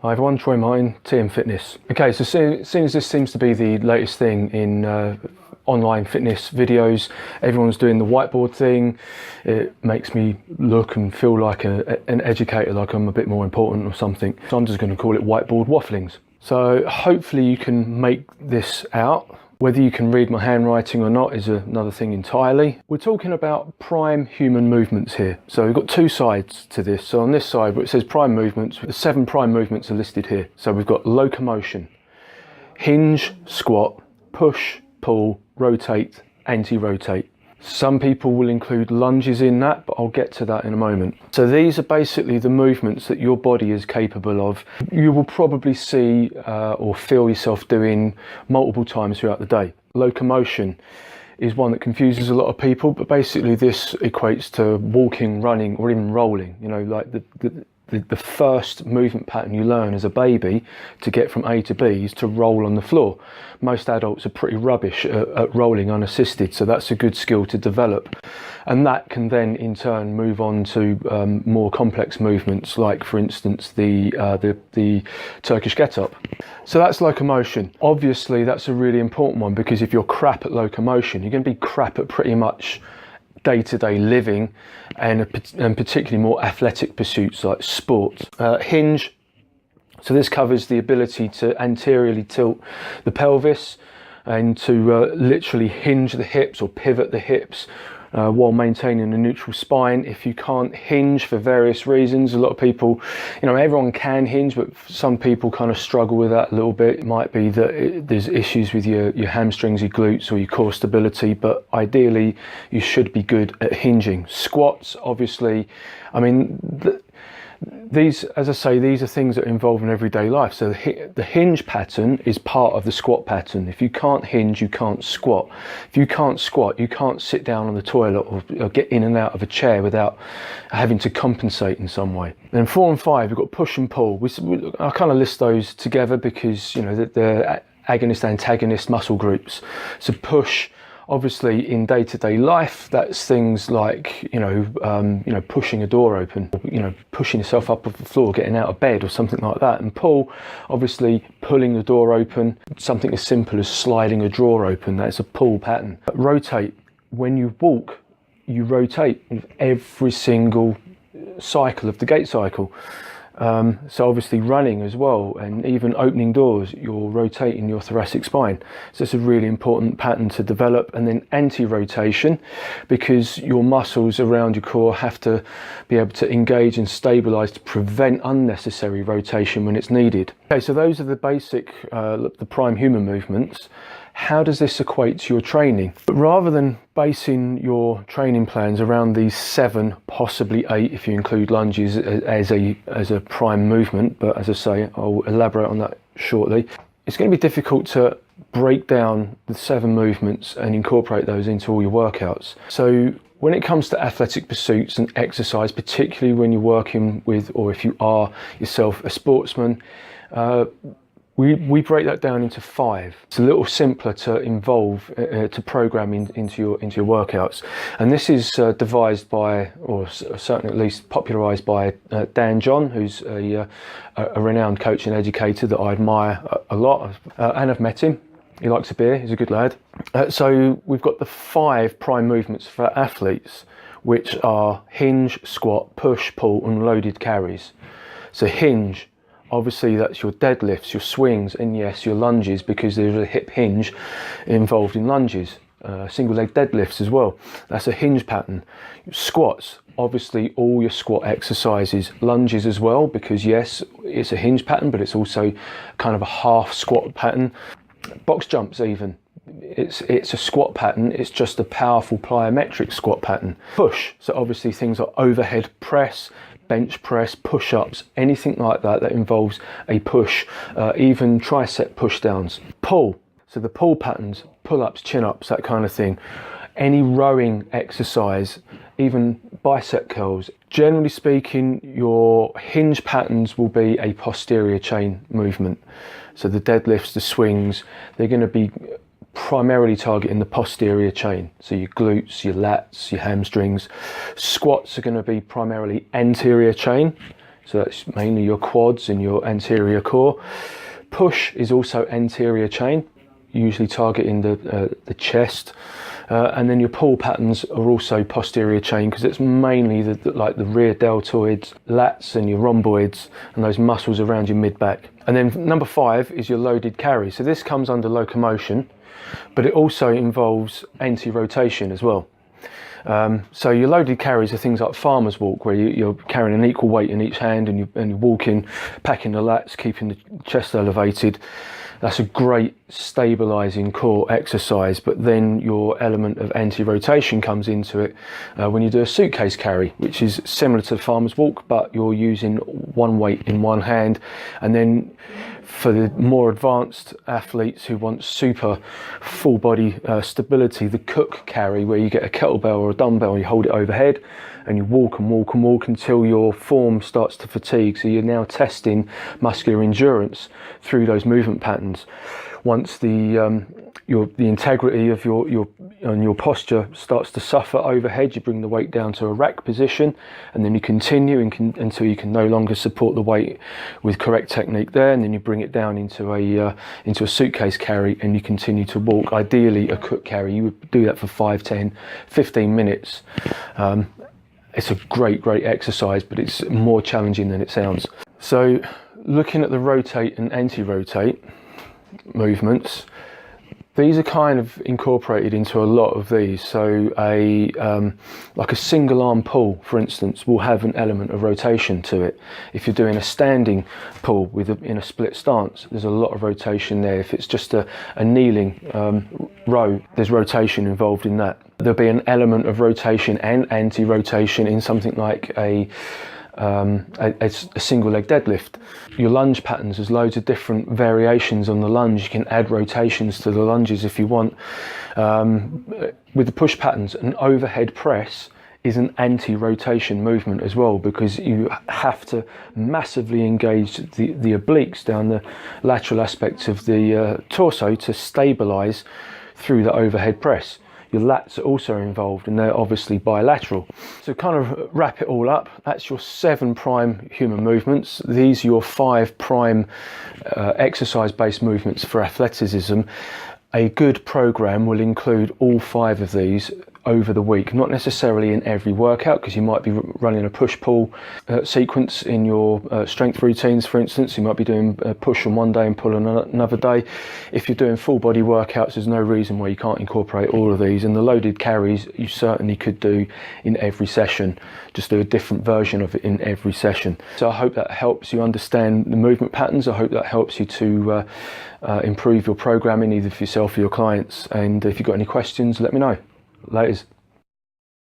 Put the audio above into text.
Hi everyone, Troy Martin, TM Fitness. Okay, so seeing as this seems to be the latest thing in online fitness videos, everyone's doing the whiteboard thing. It makes me look and feel like an educator, like I'm a bit more important or something. So I'm just going to call it whiteboard wafflings. So hopefully you can make this out. Whether you can read my handwriting or not is another thing entirely. We're talking about prime human movements here. So we've got two sides to this. So on this side where it says prime movements, the 7 prime movements are listed here. So we've got locomotion, hinge, squat, push, pull, rotate, anti-rotate. Some people will include lunges in that, but I'll get to that in a moment. So these are basically the movements that your body is capable of. You will probably see or feel yourself doing multiple times throughout the day. Locomotion is one that confuses a lot of people, but basically this equates to walking, running, or even rolling. You know, like the first movement pattern you learn as a baby to get from A to B is to roll on the floor. Most adults are pretty rubbish at rolling unassisted, so that's a good skill to develop. And that can then in turn move on to more complex movements, like for instance the Turkish get-up. So that's locomotion. Obviously that's a really important one, because if you're crap at locomotion, you're going to be crap at pretty much day-to-day living and particularly more athletic pursuits like sport. Hinge, so this covers the ability to anteriorly tilt the pelvis and to literally hinge the hips or pivot the hips while maintaining a neutral spine. If you can't hinge for various reasons, a lot of people, you know, everyone can hinge, but some people kind of struggle with that a little bit. It might be that there's issues with your hamstrings, your glutes, or your core stability, but ideally you should be good at hinging. Squats, obviously, I mean, these, as I say, these are things that are involved in everyday life. So the hinge pattern is part of the squat pattern. If you can't hinge, you can't squat. If you can't squat, you can't sit down on the toilet or get in and out of a chair without having to compensate in some way. Then 4 and 5, we've got push and pull. I kind of list those together because, you know, they're agonist, antagonist muscle groups. So push, obviously in day-to-day life, that's things like, you know, pushing a door open, you know, pushing yourself up off the floor, getting out of bed or something like that. And pull, obviously pulling the door open, something as simple as sliding a drawer open, that's a pull pattern. But rotate, when you walk, you rotate with every single cycle of the gait cycle. So obviously running as well, and even opening doors, you're rotating your thoracic spine. So it's a really important pattern to develop. And then anti-rotation, because your muscles around your core have to be able to engage and stabilize to prevent unnecessary rotation when it's needed. Okay, so those are the basic, the prime human movements. How does this equate to your training? But rather than basing your training plans around these 7, possibly 8 if you include lunges as a prime movement, but as I say, I'll elaborate on that shortly, it's going to be difficult to break down the 7 movements and incorporate those into all your workouts. So when it comes to athletic pursuits and exercise, particularly when you're working with, or if you are yourself a sportsman, we break that down into 5. It's a little simpler to involve, to program into your workouts. And this is devised by, or certainly at least popularized by Dan John, who's a renowned coach and educator that I admire a lot, and I've met him. He likes a beer, he's a good lad. So we've got the 5 prime movements for athletes, which are hinge, squat, push, pull, and loaded carries. So hinge, obviously that's your deadlifts, your swings, and yes, your lunges, because there's a hip hinge involved in lunges. Single leg deadlifts as well, that's a hinge pattern. Squats, obviously all your squat exercises. Lunges as well, because yes, it's a hinge pattern, but it's also kind of a half squat pattern. Box jumps even, it's a squat pattern, it's just a powerful plyometric squat pattern. Push, so obviously things like overhead press, bench press, push-ups, anything like that involves a push, even tricep push downs. Pull, so the pull patterns, pull-ups, chin-ups, that kind of thing. Any rowing exercise, even bicep curls. Generally speaking, your hinge patterns will be a posterior chain movement. So the deadlifts, the swings, they're going to be primarily targeting the posterior chain. So your glutes, your lats, your hamstrings. Squats are going to be primarily anterior chain. So that's mainly your quads and your anterior core. Push is also anterior chain, usually targeting the chest. And then your pull patterns are also posterior chain, because it's mainly like the rear deltoids, lats and your rhomboids and those muscles around your mid-back. And then number 5 is your loaded carry. So this comes under locomotion, but it also involves anti-rotation as well. So your loaded carries are things like farmer's walk, where you're carrying an equal weight in each hand and you're walking, packing the lats, keeping the chest elevated. That's a great stabilizing core exercise, but then your element of anti-rotation comes into it when you do a suitcase carry, which is similar to the farmer's walk, but you're using one weight in one hand. And then for the more advanced athletes who want super full body stability, the cook carry, where you get a kettlebell or a dumbbell and you hold it overhead and you walk and walk and walk until your form starts to fatigue. So you're now testing muscular endurance through those movement patterns. Once the integrity of your posture starts to suffer overhead, you bring the weight down to a rack position, and then you continue until you can no longer support the weight with correct technique there, and then you bring it down into a suitcase carry and you continue to walk. Ideally a cook carry, you would do that for 5, 10, 15 minutes. It's a great exercise, but it's more challenging than it sounds. So looking at the rotate and anti-rotate movements, these are kind of incorporated into a lot of these. So like a single arm pull, for instance, will have an element of rotation to it. If you're doing a standing pull in a split stance, there's a lot of rotation there. If it's just a kneeling row, there's rotation involved in that. There'll be an element of rotation and anti-rotation in something like a single leg deadlift. Your lunge patterns, there's loads of different variations on the lunge. You can add rotations to the lunges if you want. With the push patterns, an overhead press is an anti-rotation movement as well, because you have to massively engage the obliques down the lateral aspects of the torso to stabilize through the overhead press. Your lats are also involved, and they're obviously bilateral. So kind of wrap it all up, that's your 7 prime human movements. These are your 5 prime exercise-based movements for athleticism. A good program will include all 5 of these over the week, not necessarily in every workout, because you might be running a push-pull sequence in your strength routines, for instance. You might be doing a push on one day and pull on another day. If you're doing full body workouts, there's no reason why you can't incorporate all of these. And the loaded carries you certainly could do in every session, just do a different version of it in every session. So I hope that helps you understand the movement patterns. I hope that helps you to improve your programming, either for yourself or your clients. And if you've got any questions, let me know. Laters.